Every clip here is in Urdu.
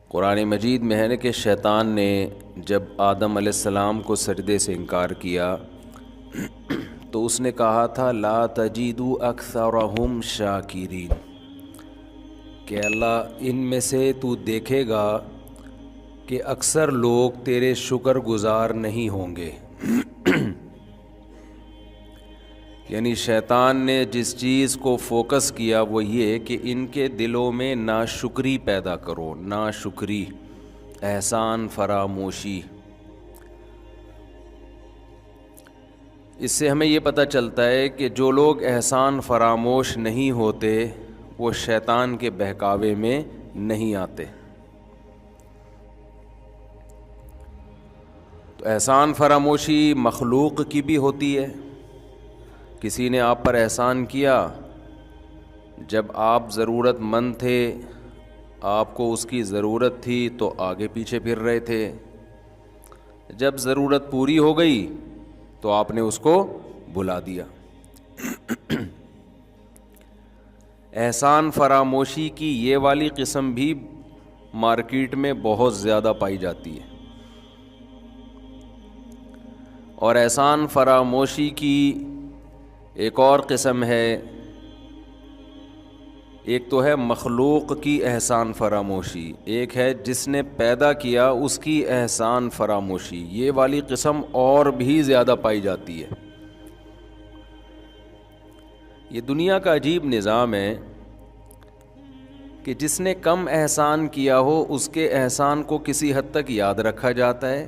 قرآن مجید میں ہے نا کہ شیطان نے جب آدم علیہ السلام کو سجدے سے انکار کیا تو اس نے کہا تھا لا تجدو اکثرہم شاکرین، کہ اللہ ان میں سے تو دیکھے گا کہ اکثر لوگ تیرے شکر گزار نہیں ہوں گے۔ یعنی شیطان نے جس چیز کو فوکس کیا وہ یہ کہ ان کے دلوں میں ناشکری پیدا کرو، ناشکری، احسان فراموشی۔ اس سے ہمیں یہ پتہ چلتا ہے کہ جو لوگ احسان فراموش نہیں ہوتے وہ شیطان کے بہکاوے میں نہیں آتے۔ تو احسان فراموشی مخلوق کی بھی ہوتی ہے۔ کسی نے آپ پر احسان کیا، جب آپ ضرورت مند تھے، آپ کو اس کی ضرورت تھی تو آگے پیچھے پھر رہے تھے، جب ضرورت پوری ہو گئی تو آپ نے اس کو بلا دیا۔ احسان فراموشی کی یہ والی قسم بھی مارکیٹ میں بہت زیادہ پائی جاتی ہے۔ اور احسان فراموشی کی ایک اور قسم ہے، ایک تو ہے مخلوق کی احسان فراموشی، ایک ہے جس نے پیدا کیا اس کی احسان فراموشی۔ یہ والی قسم اور بھی زیادہ پائی جاتی ہے۔ یہ دنیا کا عجیب نظام ہے کہ جس نے کم احسان کیا ہو اس کے احسان کو کسی حد تک یاد رکھا جاتا ہے،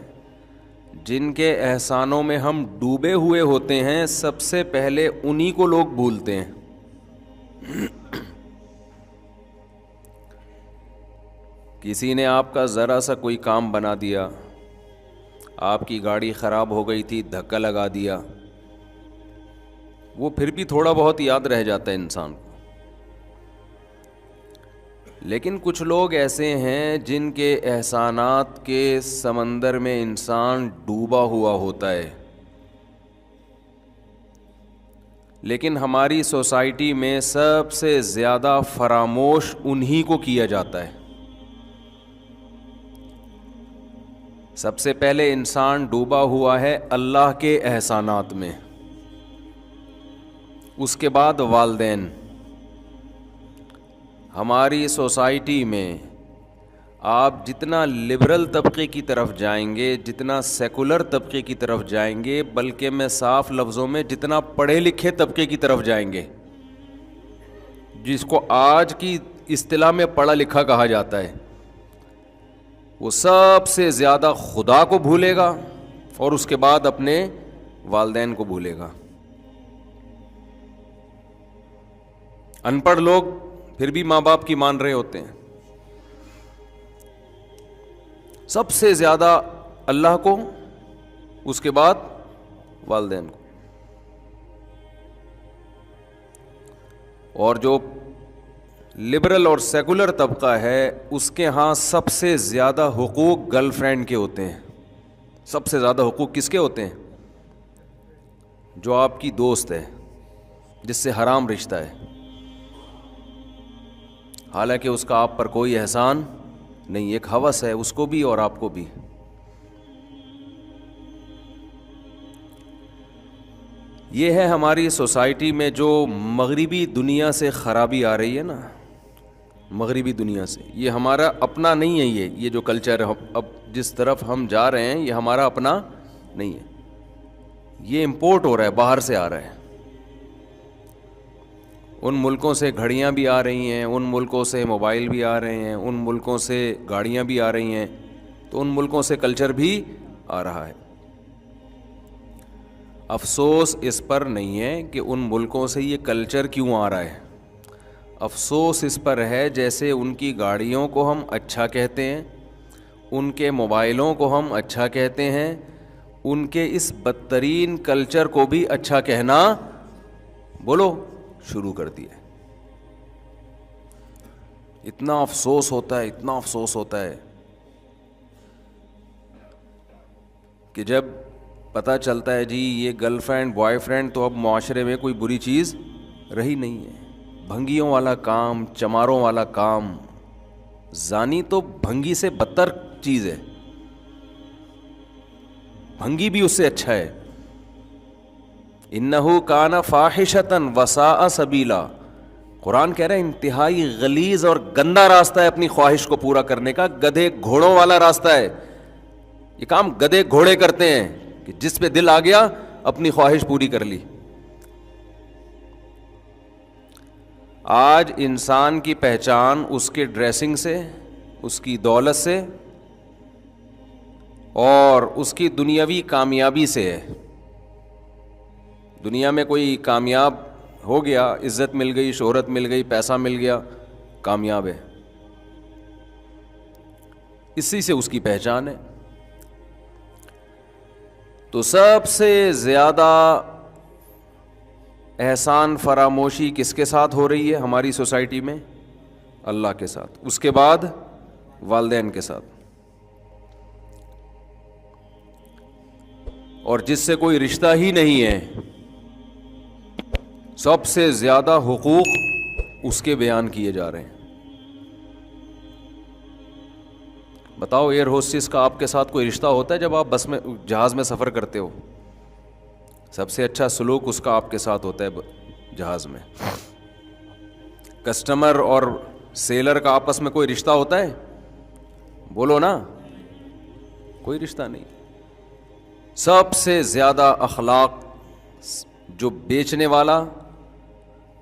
جن کے احسانوں میں ہم ڈوبے ہوئے ہوتے ہیں سب سے پہلے انہی کو لوگ بھولتے ہیں۔ کسی نے آپ کا ذرا سا کوئی کام بنا دیا، آپ کی گاڑی خراب ہو گئی تھی، دھکا لگا دیا، وہ پھر بھی تھوڑا بہت یاد رہ جاتا ہے انسان کو۔ لیکن کچھ لوگ ایسے ہیں جن کے احسانات کے سمندر میں انسان ڈوبا ہوا ہوتا ہے، لیکن ہماری سوسائٹی میں سب سے زیادہ فراموش انہی کو کیا جاتا ہے۔ سب سے پہلے انسان ڈوبا ہوا ہے اللہ کے احسانات میں، اس کے بعد والدین۔ ہماری سوسائٹی میں آپ جتنا لبرل طبقے کی طرف جائیں گے، جتنا سیکولر طبقے کی طرف جائیں گے، بلکہ میں صاف لفظوں میں جتنا پڑھے لکھے طبقے کی طرف جائیں گے، جس کو آج کی اصطلاح میں پڑھا لکھا کہا جاتا ہے، وہ سب سے زیادہ خدا کو بھولے گا اور اس کے بعد اپنے والدین کو بھولے گا۔ ان پڑھ لوگ پھر بھی ماں باپ کی مان رہے ہوتے ہیں، سب سے زیادہ اللہ کو، اس کے بعد والدین کو۔ اور جو لبرل اور سیکولر طبقہ ہے اس کے ہاں سب سے زیادہ حقوق گرل فرینڈ کے ہوتے ہیں۔ سب سے زیادہ حقوق کس کے ہوتے ہیں؟ جو آپ کی دوست ہے، جس سے حرام رشتہ ہے، حالانکہ اس کا آپ پر کوئی احسان نہیں، ایک ہوس ہے اس کو بھی اور آپ کو بھی۔ یہ ہے ہماری سوسائٹی میں جو مغربی دنیا سے خرابی آ رہی ہے نا، مغربی دنیا سے۔ یہ ہمارا اپنا نہیں ہے، یہ جو کلچر ہے اب جس طرف ہم جا رہے ہیں یہ ہمارا اپنا نہیں ہے، یہ امپورٹ ہو رہا ہے، باہر سے آ رہا ہے۔ ان ملکوں سے گھڑیاں بھی آ رہی ہیں، ان ملکوں سے موبائل بھی آ رہے ہیں، ان ملکوں سے گاڑیاں بھی آ رہی ہیں، تو ان ملکوں سے کلچر بھی آ رہا ہے۔ افسوس اس پر نہیں ہے کہ ان ملکوں سے یہ کلچر کیوں آ رہا ہے، افسوس اس پر ہے جیسے ان کی گاڑیوں کو ہم اچھا کہتے ہیں، ان کے موبائلوں کو ہم اچھا کہتے ہیں، ان کے اس بدترین کلچر کو بھی اچھا کہنا بولو شروع کر دیا۔ اتنا افسوس ہوتا ہے، اتنا افسوس ہوتا ہے کہ جب پتہ چلتا ہے جی یہ گرل فرینڈ بوائے فرینڈ تو اب معاشرے میں کوئی بری چیز رہی نہیں ہے۔ بھنگیوں والا کام، چماروں والا کام زانی تو بھنگی سے بدتر چیز ہے، بھنگی بھی اس سے اچھا ہے. انہو کان فاحشۃ وساء سبیلا، قرآن کہہ رہا ہے انتہائی غلیظ اور گندا راستہ ہے اپنی خواہش کو پورا کرنے کا، گدھے گھوڑوں والا راستہ ہے. یہ کام گدھے گھوڑے کرتے ہیں کہ جس پہ دل آ گیا اپنی خواہش پوری کر لی. آج انسان کی پہچان اس کے ڈریسنگ سے، اس کی دولت سے اور اس کی دنیاوی کامیابی سے ہے. دنیا میں کوئی کامیاب ہو گیا، عزت مل گئی، شہرت مل گئی، پیسہ مل گیا، کامیاب ہے، اسی سے اس کی پہچان ہے. تو سب سے زیادہ احسان فراموشی کس کے ساتھ ہو رہی ہے ہماری سوسائٹی میں؟ اللہ کے ساتھ، اس کے بعد والدین کے ساتھ. اور جس سے کوئی رشتہ ہی نہیں ہے، سب سے زیادہ حقوق اس کے بیان کیے جا رہے ہیں. بتاؤ ایئر ہوسٹس کا آپ کے ساتھ کوئی رشتہ ہوتا ہے جب آپ بس میں، جہاز میں سفر کرتے ہو؟ سب سے اچھا سلوک اس کا آپ کے ساتھ ہوتا ہے جہاز میں. کسٹمر اور سیلر کا آپس میں کوئی رشتہ ہوتا ہے؟ بولو نا، کوئی رشتہ نہیں. سب سے زیادہ اخلاق جو بیچنے والا،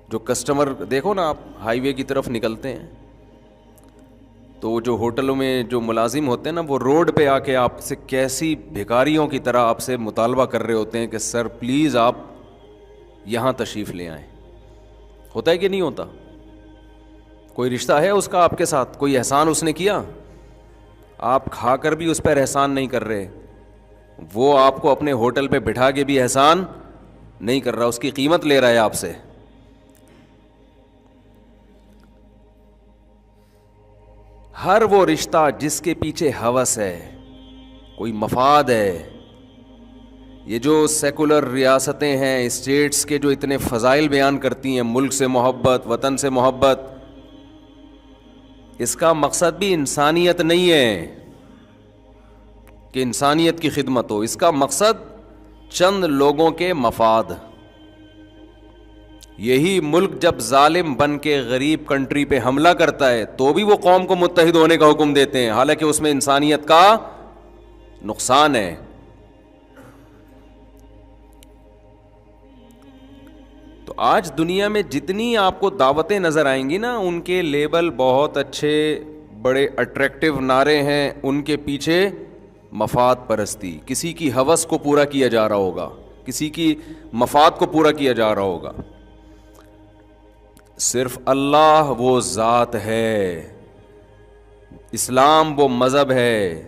جو کسٹمر، دیکھو نا آپ ہائی وے کی طرف نکلتے ہیں تو جو ہوٹلوں میں جو ملازم ہوتے ہیں نا، وہ روڈ پہ آ کے آپ سے کیسی بھکاریوں کی طرح آپ سے مطالبہ کر رہے ہوتے ہیں کہ سر پلیز آپ یہاں تشریف لے آئیں. ہوتا ہے کہ نہیں ہوتا؟ کوئی رشتہ ہے اس کا آپ کے ساتھ؟ کوئی احسان اس نے کیا؟ آپ کھا کر بھی اس پر احسان نہیں کر رہے، وہ آپ کو اپنے ہوٹل پہ بٹھا کے بھی احسان نہیں کر رہا، اس کی قیمت لے رہا ہے آپ سے. ہر وہ رشتہ جس کے پیچھے ہوس ہے، کوئی مفاد ہے. یہ جو سیکولر ریاستیں ہیں، اسٹیٹس کے جو اتنے فضائل بیان کرتی ہیں، ملک سے محبت، وطن سے محبت، اس کا مقصد بھی انسانیت نہیں ہے کہ انسانیت کی خدمت ہو. اس کا مقصد چند لوگوں کے مفاد. یہی ملک جب ظالم بن کے غریب کنٹری پہ حملہ کرتا ہے تو بھی وہ قوم کو متحد ہونے کا حکم دیتے ہیں، حالانکہ اس میں انسانیت کا نقصان ہے. تو آج دنیا میں جتنی آپ کو دعوتیں نظر آئیں گی نا، ان کے لیبل بہت اچھے، بڑے اٹریکٹیو نعرے ہیں، ان کے پیچھے مفاد پرستی، کسی کی ہوس کو پورا کیا جا رہا ہوگا، کسی کی مفاد کو پورا کیا جا رہا ہوگا. صرف اللہ وہ ذات ہے، اسلام وہ مذہب ہے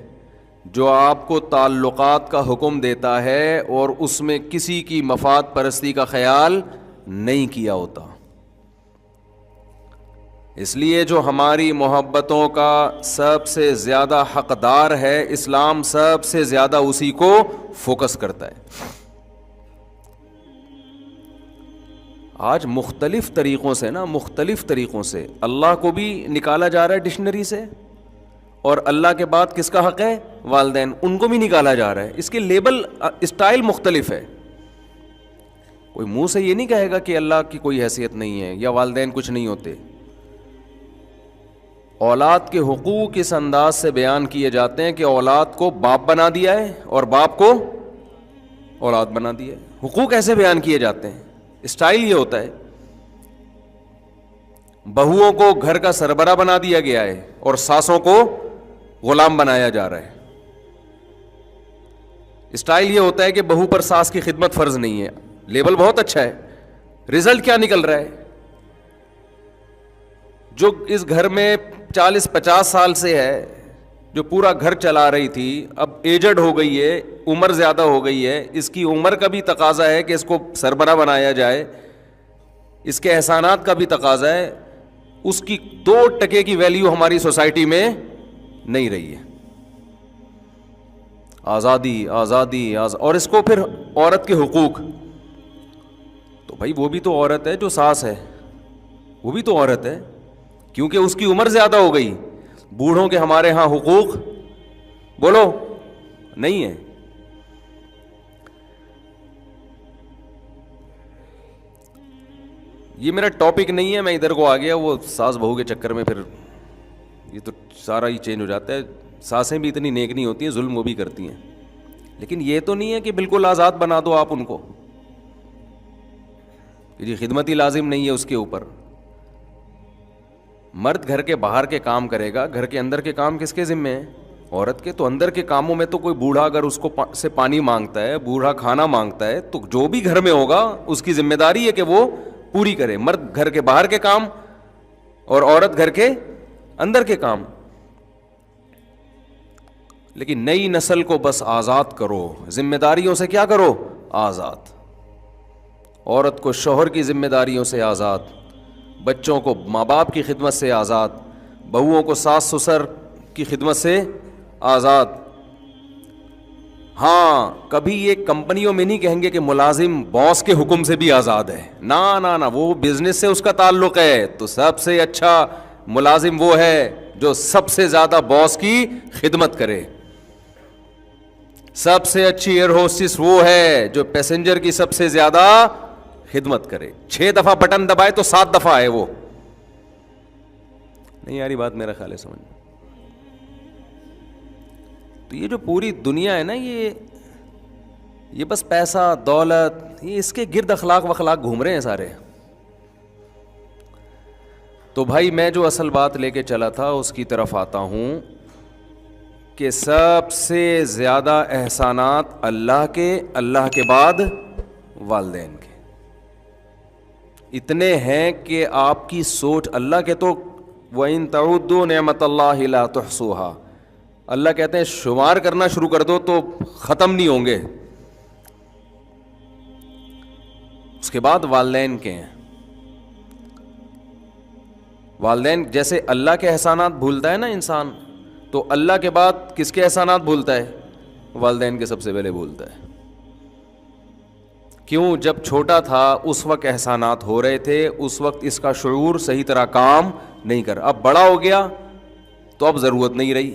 جو آپ کو تعلقات کا حکم دیتا ہے اور اس میں کسی کی مفاد پرستی کا خیال نہیں کیا ہوتا. اس لیے جو ہماری محبتوں کا سب سے زیادہ حقدار ہے، اسلام سب سے زیادہ اسی کو فوکس کرتا ہے. آج مختلف طریقوں سے نا، مختلف طریقوں سے اللہ کو بھی نکالا جا رہا ہے ڈکشنری سے، اور اللہ کے بعد کس کا حق ہے؟ والدین، ان کو بھی نکالا جا رہا ہے. اس کے لیبل، اسٹائل مختلف ہے. کوئی منہ سے یہ نہیں کہے گا کہ اللہ کی کوئی حیثیت نہیں ہے یا والدین کچھ نہیں ہوتے. اولاد کے حقوق اس انداز سے بیان کیے جاتے ہیں کہ اولاد کو باپ بنا دیا ہے اور باپ کو اولاد بنا دیا ہے. حقوق ایسے بیان کیے جاتے ہیں، اسٹائل یہ ہوتا ہے. بہوؤں کو گھر کا سربراہ بنا دیا گیا ہے اور ساسوں کو غلام بنایا جا رہا ہے. اسٹائل یہ ہوتا ہے کہ بہو پر ساس کی خدمت فرض نہیں ہے. لیبل بہت اچھا ہے، رزلٹ کیا نکل رہا ہے؟ جو اس گھر میں 40-50 سال سے ہے، جو پورا گھر چلا رہی تھی، اب ایجڈ ہو گئی ہے، عمر زیادہ ہو گئی ہے، اس کی عمر کا بھی تقاضا ہے کہ اس کو سربراہ بنایا جائے، اس کے احسانات کا بھی تقاضا ہے. اس کی 2% کی ویلیو ہماری سوسائٹی میں نہیں رہی ہے. آزادی آزادی اور اس کو پھر عورت کے حقوق. تو بھائی وہ بھی تو عورت ہے، جو ساس ہے وہ بھی تو عورت ہے، کیونکہ اس کی عمر زیادہ ہو گئی. بوڑھوں کے ہمارے ہاں حقوق بولو نہیں ہے. یہ میرا ٹاپک نہیں ہے, میں ادھر کو آ گیا وہ ساس بہو کے چکر میں, پھر یہ تو سارا ہی چینج ہو جاتا ہے. ساسیں بھی اتنی نیک نہیں ہوتی ہیں, ظلم وہ بھی کرتی ہیں. لیکن یہ تو نہیں ہے کہ بالکل آزاد بنا دو آپ ان کو, کہ جی خدمت ہی لازم نہیں ہے اس کے اوپر. مرد گھر کے باہر کے کام کرے گا, گھر کے اندر کے کام کس کے ذمے ہیں؟ عورت کے. تو اندر کے کاموں میں تو کوئی بوڑھا اگر اس کو سے پانی مانگتا ہے, بوڑھا کھانا مانگتا ہے, تو جو بھی گھر میں ہوگا اس کی ذمہ داری ہے کہ وہ پوری کرے. مرد گھر کے باہر کے کام اور عورت گھر کے اندر کے کام. لیکن نئی نسل کو بس آزاد کرو, ذمہ داریوں سے کیا کرو؟ آزاد. عورت کو شوہر کی ذمہ داریوں سے آزاد, بچوں کو ماں باپ کی خدمت سے آزاد, بہوؤں کو ساس سسر کی خدمت سے آزاد. ہاں کبھی یہ کمپنیوں میں نہیں کہیں گے کہ ملازم باس کے حکم سے بھی آزاد ہے, نا نا نا, وہ بزنس سے اس کا تعلق ہے. تو سب سے اچھا ملازم وہ ہے جو سب سے زیادہ باس کی خدمت کرے. سب سے اچھی ایئر ہوسٹس وہ ہے جو پیسنجر کی سب سے زیادہ خدمت کرے. 6 دفعہ بٹن دبائے تو 7 دفعہ ہے وہ. نہیں یاری بات میرا خیال ہے سمجھ. تو یہ جو پوری دنیا ہے نا, یہ بس پیسہ دولت, یہ اس کے گرد اخلاق وخلاق گھوم رہے ہیں سارے. تو بھائی میں جو اصل بات لے کے چلا تھا اس کی طرف آتا ہوں کہ سب سے زیادہ احسانات اللہ کے بعد والدین کے اتنے ہیں کہ آپ کی سوچ. اللہ کے تو وَإِن تَعُدُّوا نِعْمَةَ اللَّهِ لَا تُحْصُوهَا, اللہ کہتے ہیں شمار کرنا شروع کر دو تو ختم نہیں ہوں گے. اس کے بعد والدین کے ہیں. والدین جیسے اللہ کے احسانات بھولتا ہے نا انسان, تو اللہ کے بعد کس کے احسانات بھولتا ہے؟ والدین کے سب سے پہلے بھولتا ہے. کیوں؟ جب چھوٹا تھا اس وقت احسانات ہو رہے تھے, اس وقت اس کا شعور صحیح طرح کام نہیں کر. اب بڑا ہو گیا تو اب ضرورت نہیں رہی.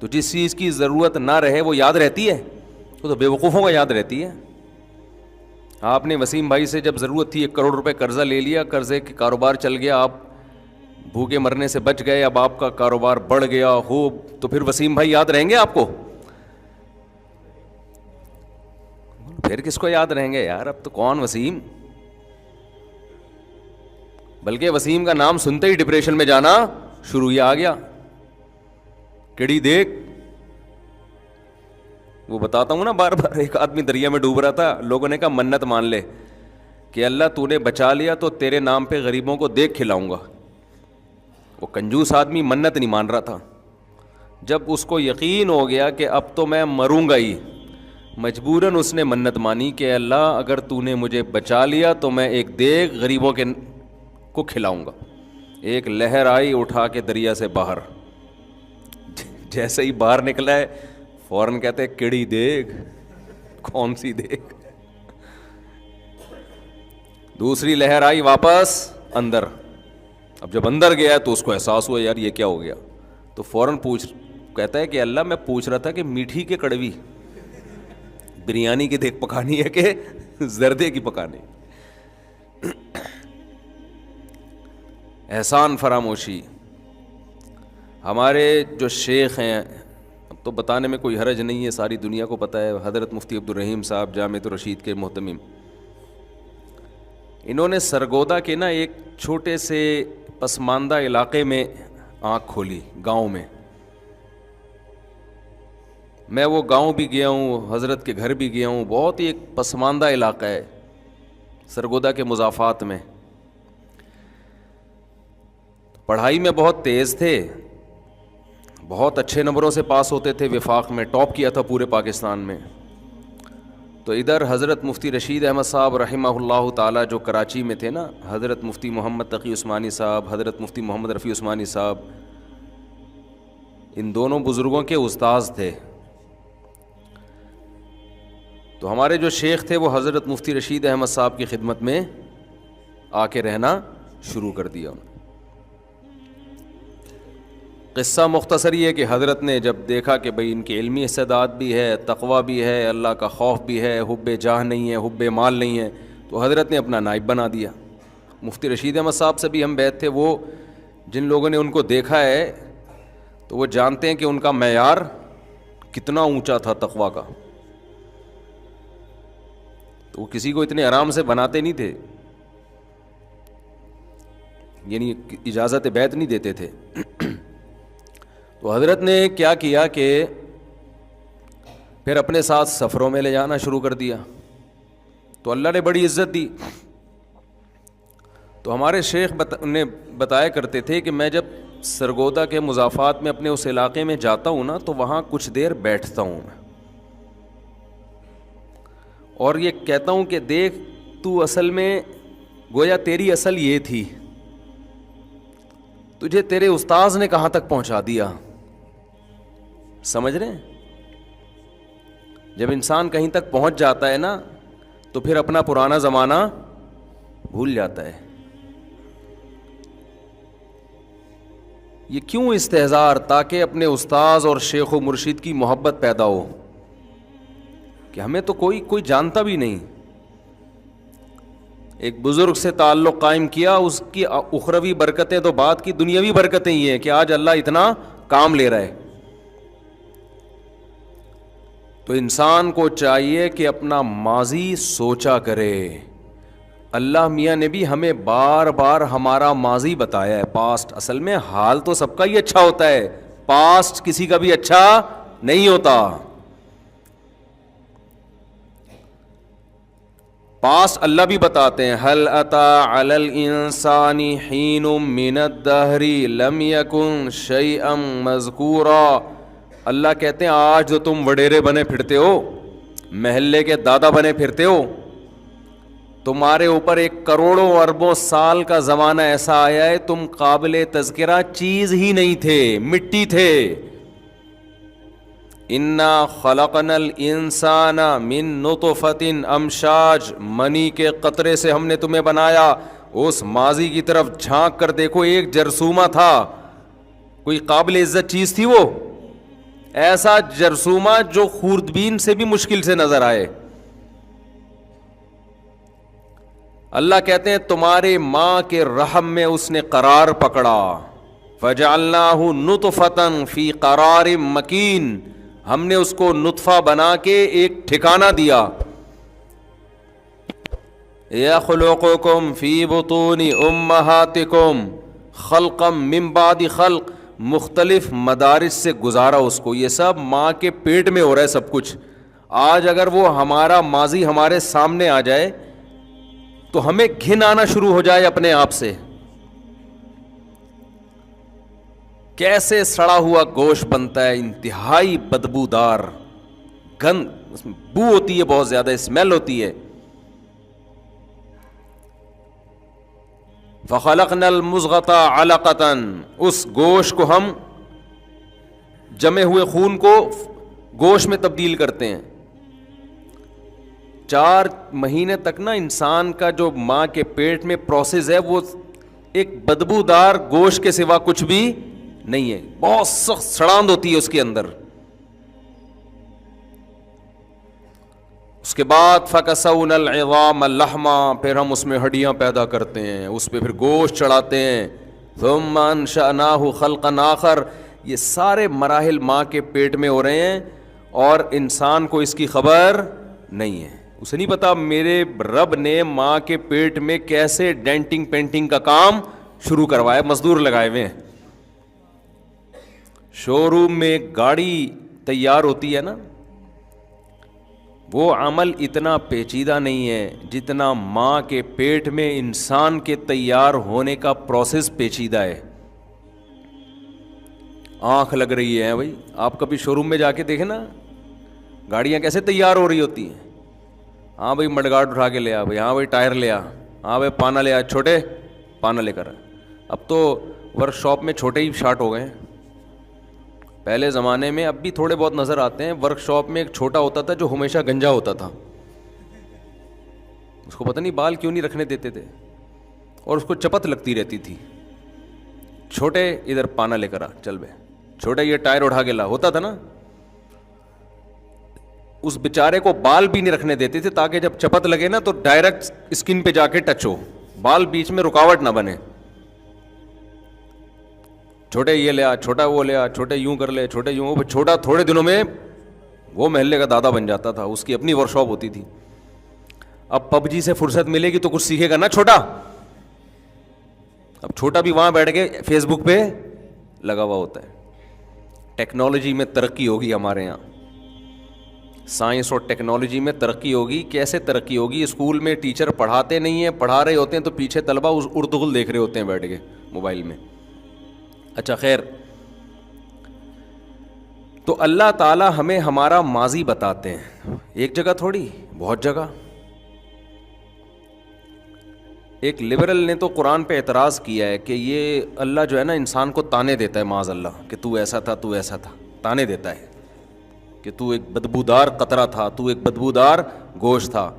تو جس چیز کی ضرورت نہ رہے وہ یاد رہتی ہے, وہ تو بے وقوفوں کا یاد رہتی ہے. آپ نے وسیم بھائی سے جب ضرورت تھی 1 کروڑ روپے قرضہ لے لیا, قرضے کے کاروبار چل گیا, آپ بھوکے مرنے سے بچ گئے, اب آپ کا کاروبار بڑھ گیا خوب, تو پھر وسیم بھائی یاد رہیں گے آپ کو؟ پھر کس کو یاد رہیں گے یار؟ اب تو کون وسیم, بلکہ وسیم کا نام سنتے ہی ڈپریشن میں جانا شروع ہی آ گیا. کڑی دیکھ, وہ بتاتا ہوں نا بار بار, ایک آدمی دریا میں ڈوب رہا تھا, لوگوں نے کہا منت مان لے کہ اللہ تو نے بچا لیا تو تیرے نام پہ غریبوں کو دیکھ کھلاؤں گا. وہ کنجوس آدمی منت نہیں مان رہا تھا. جب اس کو یقین ہو گیا کہ اب تو میں مروں گا ہی, مجبوراً اس نے منت مانی کہ اللہ اگر تو نے مجھے بچا لیا تو میں ایک دیگ غریبوں کو کھلاؤں گا. ایک لہر آئی اٹھا کے دریا سے باہر, جیسے ہی باہر نکلا ہے فوراً کہتے کیڑی دیگ, کون سی دیگ؟ دوسری لہر آئی واپس اندر. اب جب اندر گیا تو اس کو احساس ہوا یار یہ کیا ہو گیا, تو فوراً کہتا ہے کہ اللہ میں پوچھ رہا تھا کہ میٹھی کے کڑوی, بریانی کی دیکھ پکانی ہے کہ زردے کی پکانی. احسان فراموشی. ہمارے جو شیخ ہیں, اب تو بتانے میں کوئی حرج نہیں ہے, ساری دنیا کو پتہ ہے, حضرت مفتی عبدالرحیم صاحب جامعۃ الرشید کے محتمم, انہوں نے سرگودا کے نا ایک چھوٹے سے پسماندہ علاقے میں آنکھ کھولی, گاؤں میں. میں وہ گاؤں بھی گیا ہوں, حضرت کے گھر بھی گیا ہوں. بہت ہی ایک پسماندہ علاقہ ہے سرگودا کے مضافات میں. پڑھائی میں بہت تیز تھے, بہت اچھے نمبروں سے پاس ہوتے تھے, وفاق میں ٹاپ کیا تھا پورے پاکستان میں. تو ادھر حضرت مفتی رشید احمد صاحب رحمہ اللہ تعالی جو کراچی میں تھے نا, حضرت مفتی محمد تقی عثمانی صاحب, حضرت مفتی محمد رفیع عثمانی صاحب, ان دونوں بزرگوں کے استاذ تھے. تو ہمارے جو شیخ تھے وہ حضرت مفتی رشید احمد صاحب کی خدمت میں آ کے رہنا شروع کر دیا. قصہ مختصر یہ ہے کہ حضرت نے جب دیکھا کہ بھئی ان کی علمی استعداد بھی ہے، تقوی بھی ہے، اللہ کا خوف بھی ہے، حب جاہ نہیں ہے، حب مال نہیں ہے، تو حضرت نے اپنا نائب بنا دیا۔ مفتی رشید احمد صاحب سے بھی ہم بیعت تھے، وہ جن لوگوں نے ان کو دیکھا ہے تو وہ جانتے ہیں کہ ان کا معیار کتنا اونچا تھا تقوی کا، تو وہ کسی کو اتنے آرام سے بناتے نہیں تھے، یعنی اجازت بیعت نہیں دیتے تھے۔ تو حضرت نے کیا کیا کہ پھر اپنے ساتھ سفروں میں لے جانا شروع کر دیا، تو اللہ نے بڑی عزت دی۔ تو ہمارے شیخ نے بتایا کرتے تھے کہ میں جب سرگودا کے مضافات میں اپنے اس علاقے میں جاتا ہوں نا تو وہاں کچھ دیر بیٹھتا ہوں میں، اور یہ کہتا ہوں کہ دیکھ تو اصل میں گویا تیری اصل یہ تھی، تجھے تیرے استاذ نے کہاں تک پہنچا دیا، سمجھ رہے ہیں؟ جب انسان کہیں تک پہنچ جاتا ہے نا تو پھر اپنا پرانا زمانہ بھول جاتا ہے۔ یہ کیوں استحضار؟ تاکہ اپنے استاذ اور شیخ و مرشد کی محبت پیدا ہو کہ ہمیں تو کوئی جانتا بھی نہیں، ایک بزرگ سے تعلق قائم کیا، اس کی اخروی برکتیں تو بعد کی دنیاوی برکتیں یہ ہیں کہ آج اللہ اتنا کام لے رہا ہے۔ تو انسان کو چاہیے کہ اپنا ماضی سوچا کرے۔ اللہ میاں نے بھی ہمیں بار بار ہمارا ماضی بتایا ہے، پاسٹ۔ اصل میں حال تو سب کا ہی اچھا ہوتا ہے، پاسٹ کسی کا بھی اچھا نہیں ہوتا۔ پاسٹ اللہ بھی بتاتے ہیں، هل أتى على الإنسان حين من الدهر لم يكن شيئا مذكورا۔ اللہ کہتے ہیں آج جو تم وڈیرے بنے پھرتے ہو، محلے کے دادا بنے پھرتے ہو، تمہارے اوپر 1 کروڑوں اربوں سال کا زمانہ ایسا آیا ہے تم قابل تذکرہ چیز ہی نہیں تھے، مٹی تھے۔ انا خلقنا الانسان من نطفۃ امشاج، منی کے قطرے سے ہم نے تمہیں بنایا۔ اس ماضی کی طرف جھانک کر دیکھو، ایک جرثومہ تھا، کوئی قابل عزت چیز تھی وہ؟ ایسا جرثومہ جو خوردبین سے بھی مشکل سے نظر آئے۔ اللہ کہتے ہیں تمہارے ماں کے رحم میں اس نے قرار پکڑا، فجعلناہ نطفۃ فی قرار مکین، ہم نے اس کو نطفہ بنا کے ایک ٹھکانہ دیا۔ یخلقکم فی بطون امہاتکم خلقا من بعد خلق، مختلف مدارس سے گزارا اس کو، یہ سب ماں کے پیٹ میں ہو رہا ہے سب کچھ۔ آج اگر وہ ہمارا ماضی ہمارے سامنے آ جائے تو ہمیں گھن آنا شروع ہو جائے اپنے آپ سے، کیسے سڑا ہوا گوشت بنتا ہے، انتہائی بدبودار، گند، اس میں بو ہوتی ہے، بہت زیادہ اسمیل ہوتی ہے۔ فخلقنا المضغۃ علقۃ، اس گوشت کو ہم جمے ہوئے خون کو گوشت میں تبدیل کرتے ہیں۔ 4 مہینے تک نا انسان کا جو ماں کے پیٹ میں پروسیس ہے وہ ایک بدبودار گوشت کے سوا کچھ بھی نہیں ہے، بہت سخت سڑاند ہوتی ہے اس کے اندر۔ اس کے بعد فَكَسَوْنَا الْعِظَامَ لَحْمًا، پھر ہم اس میں ہڈیاں پیدا کرتے ہیں، اس پہ پھر گوشت چڑھاتے ہیں۔ ثُمَّ أَنشَأْنَاهُ خَلْقًا آخر، یہ سارے مراحل ماں کے پیٹ میں ہو رہے ہیں اور انسان کو اس کی خبر نہیں ہے۔ اسے نہیں پتا میرے رب نے ماں کے پیٹ میں کیسے ڈینٹنگ پینٹنگ کا کام شروع کروایا، مزدور لگائے ہوئے ہیں۔ شو روم میں گاڑی تیار ہوتی ہے نا، وہ عمل اتنا پیچیدہ نہیں ہے جتنا ماں کے پیٹ میں انسان کے تیار ہونے کا پروسیس پیچیدہ ہے۔ آنکھ لگ رہی ہے بھائی، آپ کبھی شو روم میں جا کے دیکھیں نا گاڑیاں کیسے تیار ہو رہی ہوتی ہیں۔ ہاں بھائی مڈگارڈ اٹھا کے لیا بھائی، ہاں بھائی ٹائر لیا، ہاں بھائی پانا لیا، چھوٹے پانا لے کر۔ اب تو ورک شاپ میں چھوٹے ہی شارٹ ہو گئے ہیں، پہلے زمانے میں اب بھی تھوڑے بہت نظر آتے ہیں۔ ورک شاپ میں ایک چھوٹا ہوتا تھا جو ہمیشہ گنجا ہوتا تھا، اس کو پتہ نہیں بال کیوں نہیں رکھنے دیتے تھے اور اس کو چپت لگتی رہتی تھی۔ چھوٹے ادھر پانا لے کر آ، چل بے۔ چھوٹا یہ ٹائر اٹھا کے لا, ہوتا تھا نا. اس بیچارے کو بال بھی نہیں رکھنے دیتے تھے تاکہ جب چپت لگے نا تو ڈائریکٹ اسکن پہ جا کے ٹچ ہو, بال بیچ میں رکاوٹ نہ بنے. چھوٹے یہ لے آ, چھوٹا وہ لے آ, چھوٹے یوں کر لے, چھوٹے یوں. چھوٹا تھوڑے دنوں میں وہ محلے کا دادا بن جاتا تھا, اس کی اپنی ورک شاپ ہوتی تھی. اب پب جی سے فرصت ملے گی تو کچھ سیکھے گا نا چھوٹا. اب چھوٹا بھی وہاں بیٹھ کے فیس بک پہ لگا ہوا ہوتا ہے. ٹیکنالوجی میں ترقی ہوگی ہمارے یہاں, سائنس اور ٹیکنالوجی میں ترقی ہوگی. کیسے ترقی ہوگی؟ اسکول میں ٹیچر پڑھاتے نہیں ہیں, پڑھا رہے ہوتے ہیں تو پیچھے طلبہ اس اردغل دیکھ رہے ہوتے ہیں بیٹھ کے موبائل میں. اچھا خیر, تو اللہ تعالی ہمیں ہمارا ماضی بتاتے ہیں, ایک جگہ تھوڑی, بہت جگہ. ایک لبرل نے تو قرآن پہ اعتراض کیا ہے کہ یہ اللہ جو ہے نا انسان کو تانے دیتا ہے, معاذ اللہ, کہ تو ایسا تھا, تو ایسا تھا, تانے دیتا ہے کہ تو ایک بدبودار قطرہ تھا, تو ایک بدبودار گوشت تھا.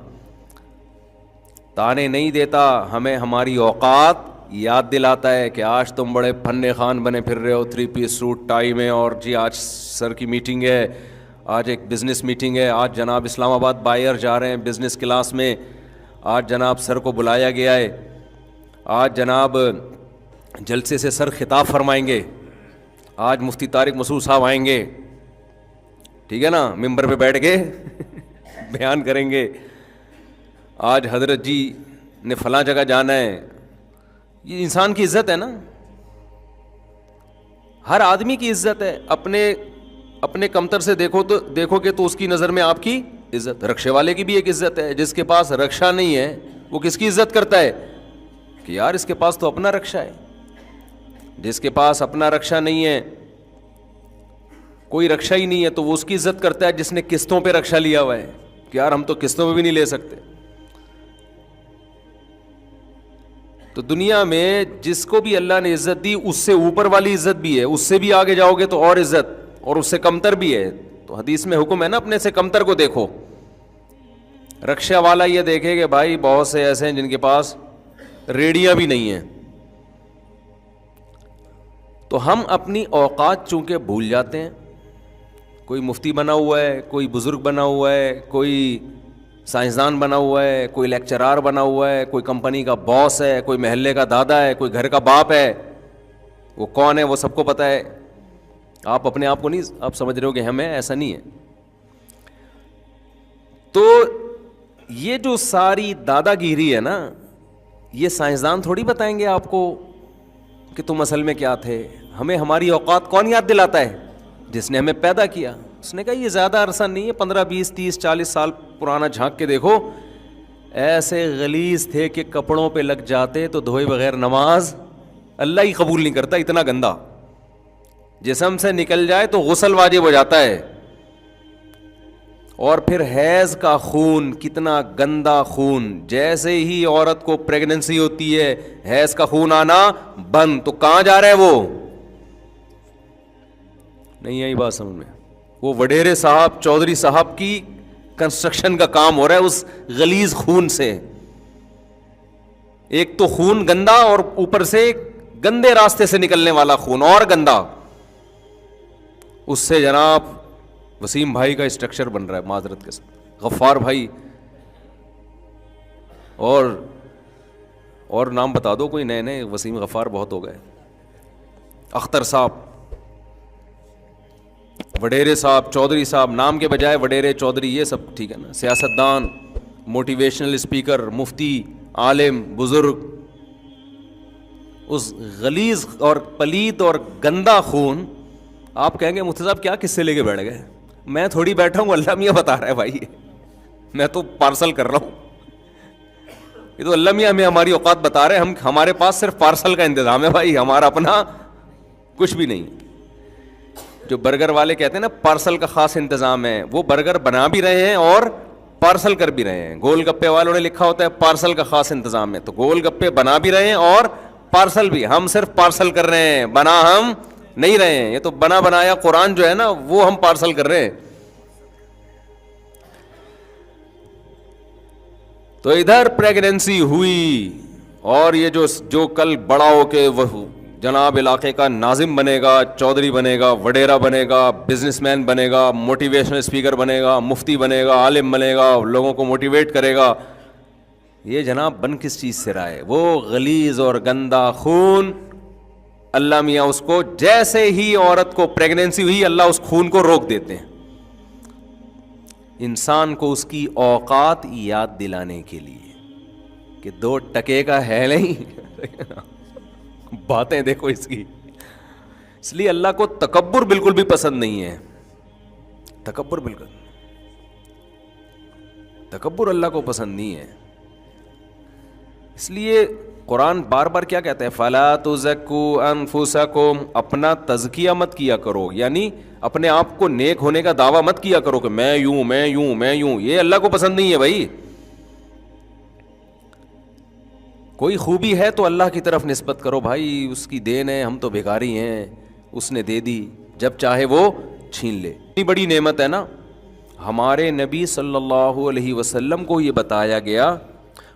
تانے نہیں دیتا, ہمیں ہماری اوقات یاد دلاتا ہے کہ آج تم بڑے فن خان بنے پھر رہے ہو 3 پیس سوٹ ٹائی میں, اور جی آج سر کی میٹنگ ہے, آج ایک بزنس میٹنگ ہے, آج جناب اسلام آباد بائر جا رہے ہیں بزنس کلاس میں, آج جناب سر کو بلایا گیا ہے, آج جناب جلسے سے سر خطاب فرمائیں گے, آج مفتی طارق مسعود صاحب آئیں گے, ٹھیک ہے نا, ممبر پہ بیٹھ کے بیان کریں گے, آج حضرت جی نے فلاں جگہ جانا ہے. یہ انسان کی عزت ہے نا, ہر آدمی کی عزت ہے. اپنے کمتر سے دیکھو گے تو اس کی نظر میں آپ کی عزت. رکشے والے کی بھی ایک عزت ہے, جس کے پاس رکشہ نہیں ہے وہ کس کی عزت کرتا ہے کہ یار اس کے پاس تو اپنا رکشہ ہے. جس کے پاس اپنا رکشہ نہیں ہے, کوئی رکشہ ہی نہیں ہے, تو وہ اس کی عزت کرتا ہے جس نے قسطوں پہ رکشہ لیا ہوا ہے کہ یار ہم تو قسطوں پہ بھی نہیں لے سکتے. تو دنیا میں جس کو بھی اللہ نے عزت دی اس سے اوپر والی عزت بھی ہے, اس سے بھی آگے جاؤ گے تو اور عزت, اور اس سے کمتر بھی ہے. تو حدیث میں حکم ہے نا اپنے سے کمتر کو دیکھو. رکشہ والا یہ دیکھے کہ بھائی بہت سے ایسے ہیں جن کے پاس ریڑیاں بھی نہیں ہیں. تو ہم اپنی اوقات چونکہ بھول جاتے ہیں. کوئی مفتی بنا ہوا ہے, کوئی بزرگ بنا ہوا ہے, کوئی سائنسدان بنا ہوا ہے, کوئی لیکچرار بنا ہوا ہے, کوئی کمپنی کا باس ہے, کوئی محلے کا دادا ہے, کوئی گھر کا باپ ہے. وہ کون ہے وہ سب کو پتہ ہے. آپ اپنے آپ کو نہیں آپ سمجھ رہے ہو کہ ہمیں, ایسا نہیں ہے. تو یہ جو ساری دادا گیری ہے نا, یہ سائنسدان تھوڑی بتائیں گے آپ کو کہ تم اصل میں کیا تھے. ہمیں ہماری اوقات کون یاد دلاتا ہے؟ جس نے ہمیں پیدا کیا. اس نے کہا یہ زیادہ عرصہ نہیں ہے, 15 20 30 40 سال پرانا جھانک کے دیکھو, ایسے غلیظ تھے کہ کپڑوں پہ لگ جاتے تو دھوئے بغیر نماز اللہ ہی قبول نہیں کرتا, اتنا گندا. جسم سے نکل جائے تو غسل واجب ہو جاتا ہے. اور پھر حیض کا خون, کتنا گندا خون. جیسے ہی عورت کو پریگننسی ہوتی ہے حیض کا خون آنا بند, تو کہاں جا رہا ہے وہ؟ نہیں آئی بات سمجھ میں؟ وہ وڈیرے صاحب چودھری صاحب کی کنسٹرکشن کا کام ہو رہا ہے اس غلیظ خون سے. ایک تو خون گندا اور اوپر سے گندے راستے سے نکلنے والا خون اور گندا. اس سے جناب وسیم بھائی کا اسٹرکچر بن رہا ہے, معذرت کے ساتھ غفار بھائی, اور نام بتا دو کوئی نئے نئے, وسیم غفار بہت ہو گئے, اختر صاحب, وڈیرے صاحب, چودھری صاحب, نام کے بجائے وڈیرے چودھری, یہ سب ٹھیک ہے نا. سیاستدان, موٹیویشنل اسپیکر, مفتی, عالم, بزرگ. اس غلیظ اور پلید اور گندا خون, آپ کہیں گے مفتی صاحب کیا قصے لے کے بیٹھ گئے؟ میں تھوڑی بیٹھا ہوں, اللہ میاں بتا رہا ہے بھائی, میں تو پارسل کر رہا ہوں. یہ تو اللہ میاں ہمیں ہماری اوقات بتا رہے ہیں. ہمارے پاس صرف پارسل کا انتظام ہے بھائی, ہمارا اپنا کچھ بھی نہیں. جو برگر والے کہتے ہیں نا پارسل کا خاص انتظام ہے, وہ برگر بنا بھی رہے ہیں اور پارسل کر بھی رہے ہیں. گول گپے والوں نے لکھا ہوتا ہے پارسل کا خاص انتظام ہے, تو گول گپے بنا بھی رہے ہیں اور پارسل بھی. ہم صرف پارسل کر رہے ہیں, بنا ہم نہیں رہے ہیں. یہ تو بنا بنایا قرآن جو ہے نا وہ ہم پارسل کر رہے ہیں. تو ادھر پریگننسی ہوئی, اور یہ جو کل بڑا ہو کے جناب علاقے کا ناظم بنے گا، چودھری بنے گا، وڈیرا بنے گا، بزنس مین بنے گا، موٹیویشنل اسپیکر بنے گا، مفتی بنے گا، عالم بنے گا، لوگوں کو موٹیویٹ کرے گا. یہ جناب بن کس چیز سے رہا ہے؟ وہ غلیظ اور گندا خون. اللہ میاں اس کو جیسے ہی عورت کو پریگنینسی ہوئی اللہ اس خون کو روک دیتے ہیں، انسان کو اس کی اوقات یاد دلانے کے لیے کہ 2 ٹکے کا ہے نہیں. باتیں دیکھو اس کی. اس لیے اللہ کو تکبر بالکل بھی پسند نہیں ہے. تکبر بالکل، تکبر اللہ کو پسند نہیں ہے. اس لیے قرآن بار بار کیا کہتا ہے؟ فَلَا تُزَكُّوا أَنفُسَكُمْ، اپنا تزکیہ مت کیا کرو، یعنی اپنے آپ کو نیک ہونے کا دعویٰ مت کیا کرو کہ میں یوں میں یوں میں یوں. یہ اللہ کو پسند نہیں ہے بھائی. کوئی خوبی ہے تو اللہ کی طرف نسبت کرو بھائی، اس کی دین ہے، ہم تو بھیکاری ہیں، اس نے دے دی، جب چاہے وہ چھین لے. اتنی بڑی نعمت ہے نا. ہمارے نبی صلی اللہ علیہ وسلم کو یہ بتایا گیا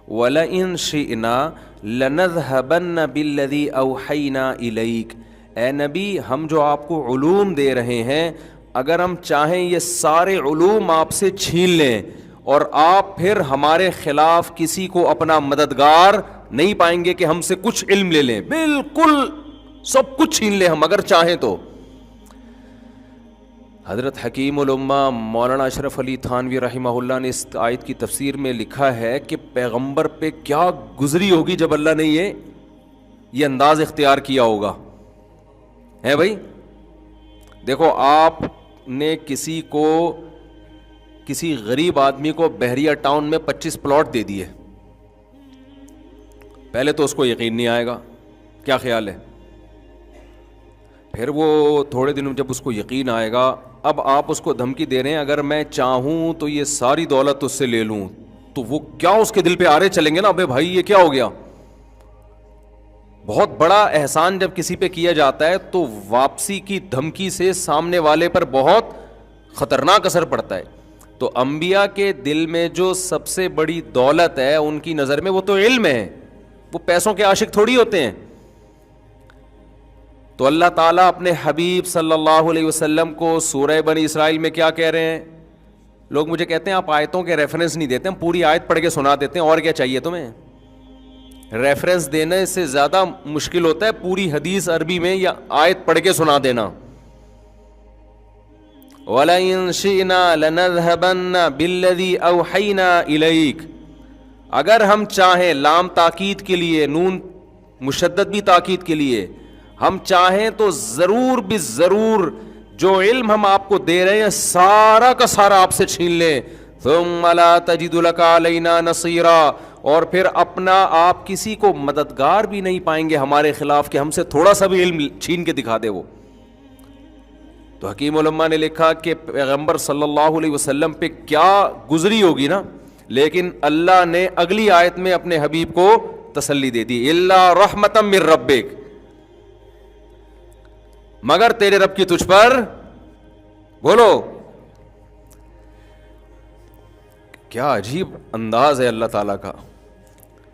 وَلَئِن شِئْنَا لَنَذْهَبَنَّ بِالَّذِي أَوْحَيْنَا إِلَيْكَ، اے نبی ہم جو آپ کو علوم دے رہے ہیں، اگر ہم چاہیں یہ سارے علوم آپ سے چھین لیں اور آپ پھر ہمارے خلاف کسی کو اپنا مددگار نہیں پائیں گے کہ ہم سے کچھ علم لے لیں، بالکل سب کچھ چھین لیں ہم اگر چاہیں تو. حضرت حکیم الامہ مولانا اشرف علی تھانوی رحمہ اللہ نے اس آیت کی تفسیر میں لکھا ہے کہ پیغمبر پہ کیا گزری ہوگی جب اللہ نے یہ انداز اختیار کیا ہوگا. ہے بھائی دیکھو، آپ نے کسی غریب آدمی کو بحریہ ٹاؤن میں 25 پلاٹ دے دیے، پہلے تو اس کو یقین نہیں آئے گا، کیا خیال ہے؟ پھر وہ تھوڑے دنوں جب اس کو یقین آئے گا، اب آپ اس کو دھمکی دے رہے ہیں اگر میں چاہوں تو یہ ساری دولت اس سے لے لوں، تو وہ کیا اس کے دل پہ آرے چلیں گے نا، ابے بھائی یہ کیا ہو گیا. بہت بڑا احسان جب کسی پہ کیا جاتا ہے تو واپسی کی دھمکی سے سامنے والے پر بہت خطرناک اثر پڑتا ہے. تو انبیاء کے دل میں جو سب سے بڑی دولت ہے ان کی نظر میں وہ تو علم ہے، وہ پیسوں کے عاشق تھوڑی ہوتے ہیں. تو اللہ تعالیٰ اپنے حبیب صلی اللہ علیہ وسلم کو سورہ بنی اسرائیل میں کیا کہہ رہے ہیں؟ لوگ مجھے کہتے ہیں آپ آیتوں کے ریفرنس نہیں دیتے، ہم پوری آیت پڑھ کے سنا دیتے ہیں، اور کیا چاہیے تمہیں؟ ریفرنس دینے سے زیادہ مشکل ہوتا ہے پوری حدیث عربی میں یا آیت پڑھ کے سنا دینا. وَلَئِن شِئْنَا لَنَذْهَبَنَّ بِالَّذِي أَوْحَيْنَا إِلَيْكَ، اگر ہم چاہیں، لام تاکید کے لیے، نون مشدد بھی تاکید کے لیے، ہم چاہیں تو ضرور بھی ضرور جو علم ہم آپ کو دے رہے ہیں سارا کا سارا آپ سے چھین لیں. ثُمَّ لَا تَجِدُ لَكَ عَلَيْنَا نَصِيرًا، اور پھر اپنا آپ کسی کو مددگار بھی نہیں پائیں گے ہمارے خلاف کہ ہم سے تھوڑا سا بھی علم چھین کے دکھا دے وہ. تو حکیم علماء نے لکھا کہ پیغمبر صلی اللہ علیہ وسلم پہ کیا گزری ہوگی نا، لیکن اللہ نے اگلی آیت میں اپنے حبیب کو تسلی دے دی، الا رحمتا من ربک، مگر تیرے رب کی تجھ پر، بولو کیا عجیب انداز ہے اللہ تعالیٰ کا،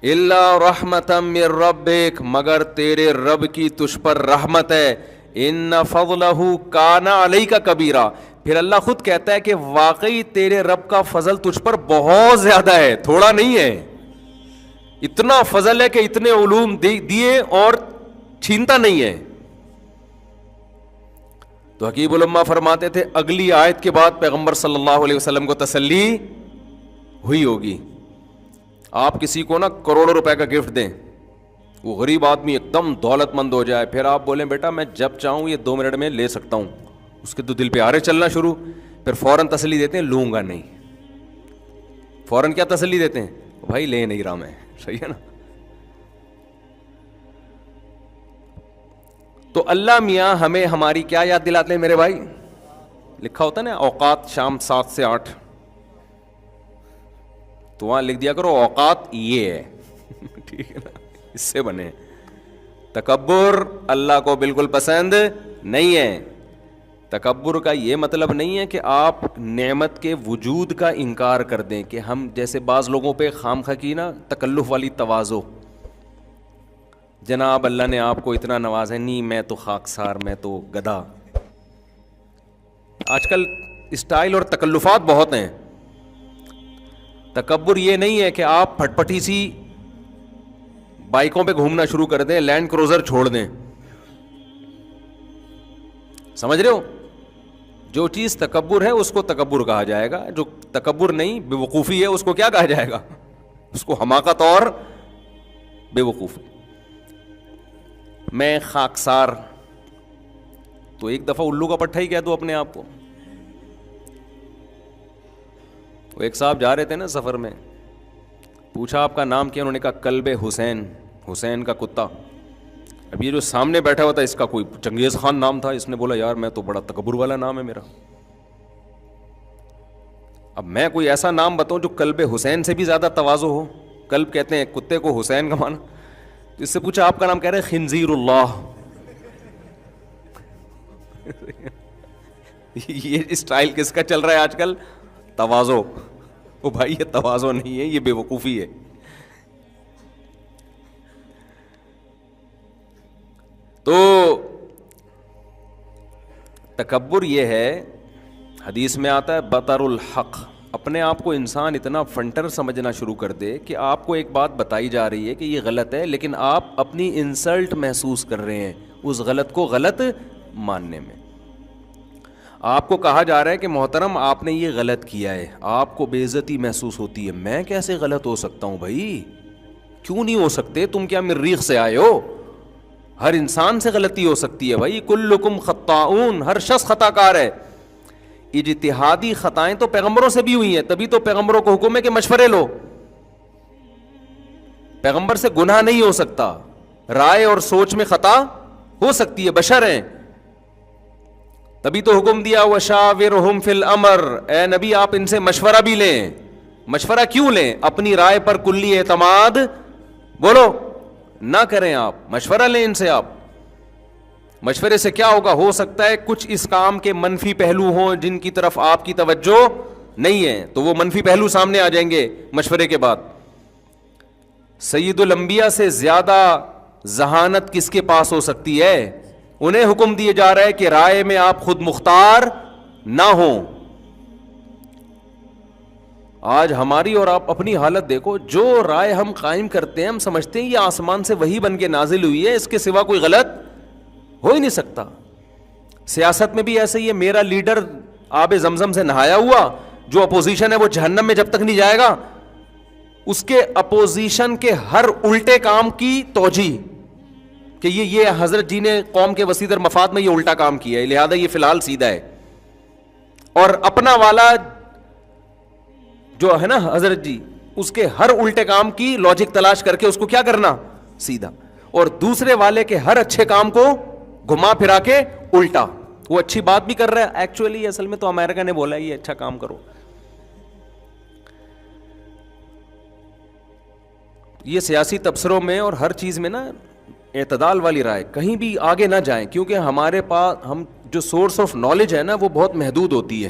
الا رحمتا من ربک، مگر تیرے رب کی تجھ پر رحمت ہے، ان فضلہ کان علیک کبیرا، پھر اللہ خود کہتا ہے کہ واقعی تیرے رب کا فضل تجھ پر بہت زیادہ ہے، تھوڑا نہیں ہے، اتنا فضل ہے کہ اتنے علوم دیے اور چھینتا نہیں ہے. تو حکیم علماء فرماتے تھے اگلی آیت کے بعد پیغمبر صلی اللہ علیہ وسلم کو تسلی ہوئی ہوگی. آپ کسی کو نا کروڑوں روپے کا گفٹ دیں، وہ غریب آدمی ایک دم دولت مند ہو جائے، پھر آپ بولیں بیٹا میں جب چاہوں یہ 2 منٹ میں لے سکتا ہوں، اس کے تو دل پہ آرے چلنا شروع، پھر فوراً تسلی دیتے ہیں لوں گا نہیں. فوراً کیا تسلی دیتے ہیں؟ بھائی لے نہیں رہا میں، صحیح ہے نا. تو اللہ میاں ہمیں ہماری کیا یاد دلاتے ہیں میرے بھائی؟ لکھا ہوتا ہے نا اوقات شام 7 سے 8، تو وہاں لکھ دیا کرو اوقات یہ ہے، ٹھیک ہے نا، اس سے بنے. تکبر اللہ کو بالکل پسند نہیں ہے. تکبر کا یہ مطلب نہیں ہے کہ آپ نعمت کے وجود کا انکار کر دیں، کہ ہم جیسے بعض لوگوں پہ خام خواہ کی نا تکلف والی تواضع، جناب اللہ نے آپ کو اتنا نوازا، نہیں میں تو خاکسار، میں تو گدھا. آج کل اسٹائل اور تکلفات بہت ہیں. تکبر یہ نہیں ہے کہ آپ پھٹ پٹی سی بائکوں پہ گھومنا شروع کر دیں، لینڈ کروزر چھوڑ دیں. سمجھ رہے ہو؟ جو چیز تکبر ہے اس کو تکبر کہا جائے گا، جو تکبر نہیں بے وقوفی ہے اس کو کیا کہا جائے گا؟ اس کو حماقت اور بے وقوفی. میں خاکسار، تو ایک دفعہ الو کا پٹھا ہی کہہ دو اپنے آپ کو. وہ ایک صاحب جا رہے تھے نا سفر میں، پوچھا آپ کا نام کیا؟ انہوں نے کہا کلب حسین، حسین کا کتا. اب یہ جو سامنے بیٹھا ہوا تھا اس کا کوئی چنگیز خان نام تھا، اس نے بولا یار میں تو بڑا تکبر والا نام ہے میرا. اب میں کوئی ایسا نام بتاؤں جو کلب حسین سے بھی زیادہ تواضع ہو. کلب کہتے ہیں کتے کو، حسین کا معنی. تو اس سے پوچھا آپ کا نام، کہہ رہے خنزیر اللہ. یہ اسٹائل کس کا چل رہا ہے آج کل؟ تواضع. او بھائی یہ تواضع نہیں ہے، یہ بے وقوفی ہے. تو تکبر یہ ہے، حدیث میں آتا ہے بطر الحق. اپنے آپ کو انسان اتنا فنٹر سمجھنا شروع کر دے کہ آپ کو ایک بات بتائی جا رہی ہے کہ یہ غلط ہے، لیکن آپ اپنی انسلٹ محسوس کر رہے ہیں اس غلط کو غلط ماننے میں. آپ کو کہا جا رہا ہے کہ محترم آپ نے یہ غلط کیا ہے، آپ کو بے عزتی محسوس ہوتی ہے. میں کیسے غلط ہو سکتا ہوں بھائی؟ کیوں نہیں ہو سکتے؟ تم کیا مریخ سے آئے ہو؟ ہر انسان سے غلطی ہو سکتی ہے بھائی. کلکم خطاؤن، ہر شخص خطا کار ہے. اجتہادی خطائیں تو پیغمبروں سے بھی ہوئی ہیں، تبھی تو پیغمبروں کو حکم ہے کہ مشورے لو. پیغمبر سے گناہ نہیں ہو سکتا، رائے اور سوچ میں خطا ہو سکتی ہے، بشر ہیں. تبھی تو حکم دیا وشاورہم فی الامر، اے نبی آپ ان سے مشورہ بھی لیں. مشورہ کیوں لیں؟ اپنی رائے پر کلی اعتماد بولو نہ کریں، آپ مشورہ لیں ان سے. آپ مشورے سے کیا ہوگا؟ ہو سکتا ہے کچھ اس کام کے منفی پہلو ہوں جن کی طرف آپ کی توجہ نہیں ہے، تو وہ منفی پہلو سامنے آ جائیں گے مشورے کے بعد. سید الانبیاء سے زیادہ ذہانت کس کے پاس ہو سکتی ہے؟ انہیں حکم دیے جا رہا ہے کہ رائے میں آپ خود مختار نہ ہوں. آج ہماری اور آپ اپنی حالت دیکھو، جو رائے ہم قائم کرتے ہیں ہم سمجھتے ہیں یہ آسمان سے وہی بن کے نازل ہوئی ہے، اس کے سوا کوئی غلط ہو ہی نہیں سکتا. سیاست میں بھی ایسے ہی ہے. میرا لیڈر آب زمزم سے نہایا ہوا، جو اپوزیشن ہے وہ جہنم میں جب تک نہیں جائے گا. اس کے اپوزیشن کے ہر الٹے کام کی توجیہ کہ یہ حضرت جی نے قوم کے وسیع تر مفاد میں یہ الٹا کام کیا ہے، لہذا یہ فی الحال سیدھا ہے. اور اپنا والا جو ہے نا حضرت جی، اس کے ہر الٹے کام کی لاجک تلاش کر کے اس کو کیا کرنا؟ سیدھا. اور دوسرے والے کے ہر اچھے کام کو گھما پھرا کے الٹا. وہ اچھی بات بھی کر رہا ہے، ایکچولی اصل میں تو امریکہ نے بولا ہے یہ اچھا کام کرو. یہ سیاسی تبصروں میں اور ہر چیز میں نا اعتدال والی رائے، کہیں بھی آگے نہ جائیں، کیونکہ ہمارے پاس ہم جو سورس آف نالج ہے نا وہ بہت محدود ہوتی ہے.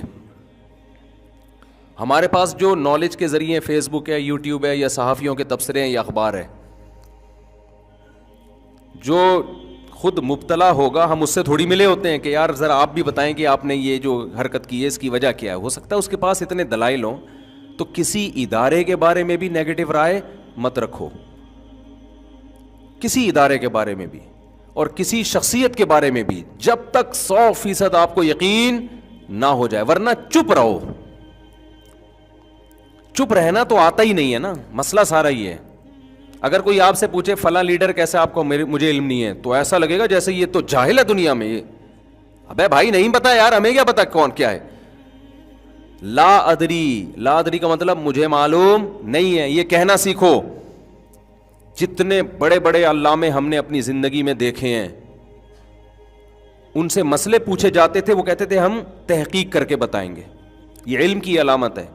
ہمارے پاس جو نالج کے ذریعے فیس بک ہے، یوٹیوب ہے، یا صحافیوں کے تبصرے ہیں، یا اخبار ہے. جو خود مبتلا ہوگا ہم اس سے تھوڑی ملے ہوتے ہیں کہ یار ذرا آپ بھی بتائیں کہ آپ نے یہ جو حرکت کی ہے اس کی وجہ کیا ہے. ہو سکتا ہے اس کے پاس اتنے دلائل ہوں. تو کسی ادارے کے بارے میں بھی نیگیٹو رائے مت رکھو، کسی ادارے کے بارے میں بھی اور کسی شخصیت کے بارے میں بھی، جب تک 100% آپ کو یقین نہ ہو جائے، ورنہ چپ رہو. چپ رہنا تو آتا ہی نہیں ہے نا، مسئلہ سارا ہی ہے. اگر کوئی آپ سے پوچھے فلاں لیڈر کیسا، آپ کو مجھے علم نہیں ہے، تو ایسا لگے گا جیسے یہ تو جاہل ہے دنیا میں. یہ ابے بھائی نہیں پتا یار، ہمیں کیا پتا کون کیا ہے. لا ادری، لا ادری کا مطلب مجھے معلوم نہیں ہے، یہ کہنا سیکھو. جتنے بڑے بڑے علامے ہم نے اپنی زندگی میں دیکھے ہیں، ان سے مسئلے پوچھے جاتے تھے، وہ کہتے تھے ہم تحقیق کر کے بتائیں گے. یہ علم کی علامت ہے.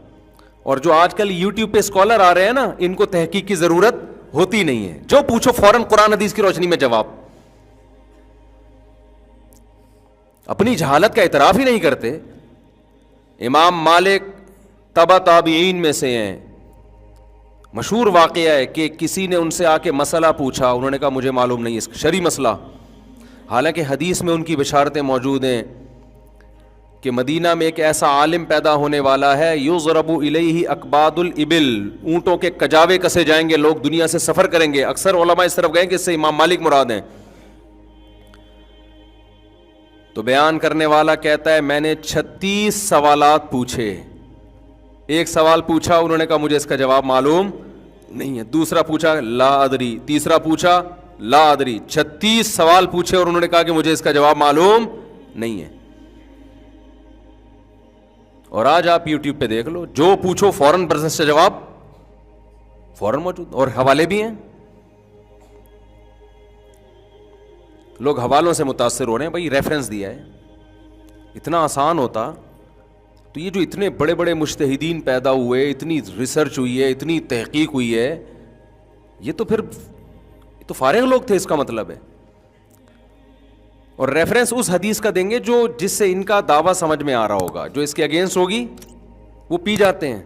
اور جو آج کل یوٹیوب پہ اسکالر آ رہے ہیں نا، ان کو تحقیق کی ضرورت ہوتی نہیں ہے، جو پوچھو فوراً قرآن حدیث کی روشنی میں جواب. اپنی جہالت کا اعتراف ہی نہیں کرتے. امام مالک تبع تابعین میں سے ہیں، مشہور واقعہ ہے کہ کسی نے ان سے آ کے مسئلہ پوچھا, انہوں نے کہا مجھے معلوم نہیں اس شرعی مسئلہ, حالانکہ حدیث میں ان کی بشارتیں موجود ہیں کہ مدینہ میں ایک ایسا عالم پیدا ہونے والا ہے, یضرب الیہ اکباد الابل, اونٹوں کے کجاوے کسے جائیں گے, لوگ دنیا سے سفر کریں گے. اکثر علماء اس طرف گئے کہ اس سے امام مالک مراد ہیں. تو بیان کرنے والا کہتا ہے میں نے 36 سوالات پوچھے. ایک سوال پوچھا, انہوں نے کہا مجھے اس کا جواب معلوم نہیں ہے. دوسرا پوچھا لا ادری, تیسرا پوچھا لا ادری. 36 سوال پوچھے اور انہوں نے کہا کہ مجھے اس کا جواب معلوم نہیں ہے. اور آج آپ یوٹیوب پہ دیکھ لو, جو پوچھو فوراً پرسنس سے جواب فوراً موجود, اور حوالے بھی ہیں. لوگ حوالوں سے متاثر ہو رہے ہیں, بھائی ریفرنس دیا ہے. اتنا آسان ہوتا تو یہ جو اتنے بڑے بڑے مجتہدین پیدا ہوئے, اتنی ریسرچ ہوئی ہے, اتنی تحقیق ہوئی ہے, یہ تو پھر تو فارغ لوگ تھے, اس کا مطلب ہے. اور ریفرنس اس حدیث کا دیں گے جو جس سے ان کا دعویٰ سمجھ میں آ رہا ہوگا, جو اس کے اگینسٹ ہوگی وہ پی جاتے ہیں.